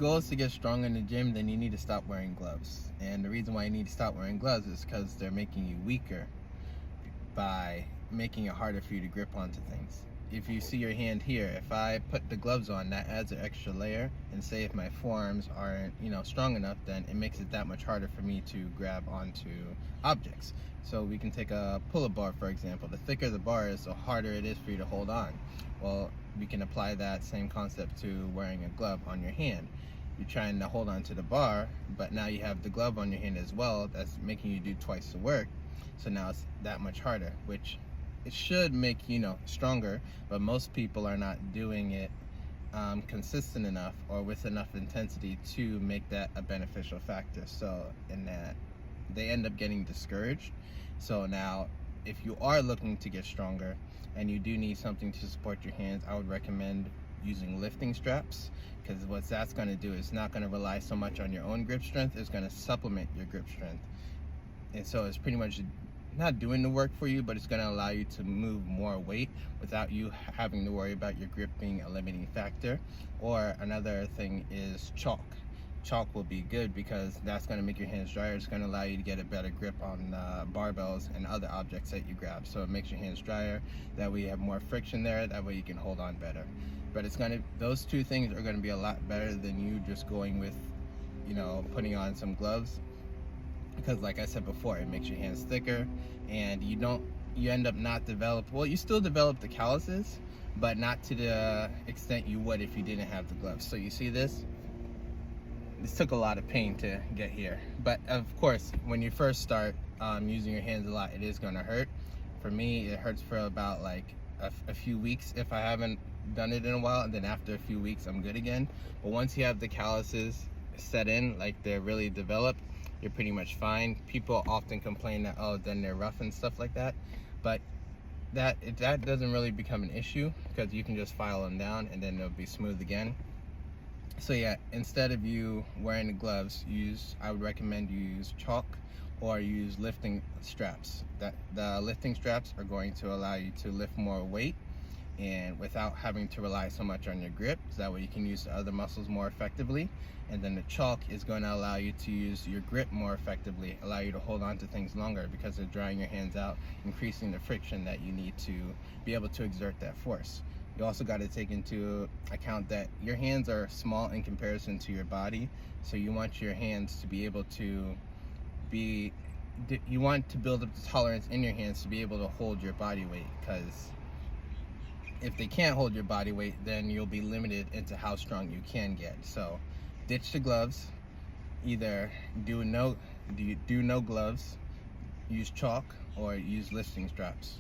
goal is to get strong in the gym, then you need to stop wearing gloves. And the reason why you need to stop wearing gloves is because they're making you weaker by making it harder for you to grip onto things. If you see your hand here, if I put the gloves on, that adds an extra layer, and say if my forearms aren't, strong enough, then it makes it that much harder for me to grab onto objects. So we can take a pull-up bar, for example. The thicker the bar is, the harder it is for you to hold on. Well, we can apply that same concept to wearing a glove on your hand. You're trying to hold on to the bar, but now you have the glove on your hand as well. That's making you do twice the work. So now it's that much harder, which it should make stronger, but most people are not doing it consistent enough or with enough intensity to make that a beneficial factor. So in that, they end up getting discouraged. So now, if you are looking to get stronger and you do need something to support your hands, I would recommend using lifting straps, because what that's going to do is not going to rely so much on your own grip strength. It's going to supplement your grip strength, and so it's pretty much not doing the work for you, but it's going to allow you to move more weight without you having to worry about your grip being a limiting factor. Or another thing is chalk. Chalk will be good because that's going to make your hands drier. It's going to allow you to get a better grip on barbells and other objects that you grab. So it makes your hands drier. That way you have more friction there. That way you can hold on better. But those two things are going to be a lot better than you just going with, putting on some gloves. Because like I said before, it makes your hands thicker, and you end up not you still develop the calluses, but not to the extent you would if you didn't have the gloves. So you see this took a lot of pain to get here, but of course when you first start using your hands a lot, it is going to hurt. For me, it hurts for about like a few weeks if I haven't done it in a while, and then after a few weeks I'm good again. But once you have the calluses set in, like they're really developed, you're pretty much fine. People often complain that, oh, then they're rough and stuff like that, but that doesn't really become an issue, because you can just file them down and then they'll be smooth again. So yeah, instead of you wearing the gloves, I would recommend you use chalk or use lifting straps. The lifting straps are going to allow you to lift more weight and without having to rely so much on your grip, so that way you can use the other muscles more effectively. And then the chalk is going to allow you to use your grip more effectively, allow you to hold on to things longer, because they're drying your hands out, increasing the friction that you need to be able to exert that force. You also got to take into account that your hands are small in comparison to your body, so you want your hands to be able to you want to build up the tolerance in your hands to be able to hold your body weight, because if they can't hold your body weight, then you'll be limited into how strong you can get. So ditch the gloves. Either do no gloves, use chalk, or use lifting straps,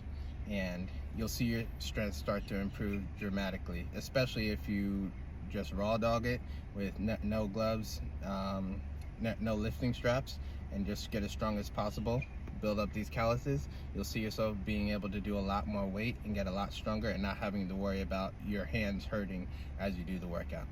and you'll see your strength start to improve dramatically, especially if you just raw dog it with no gloves, no lifting straps, and just get as strong as possible. Build up these calluses. You'll see yourself being able to do a lot more weight and get a lot stronger, and not having to worry about your hands hurting as you do the workout.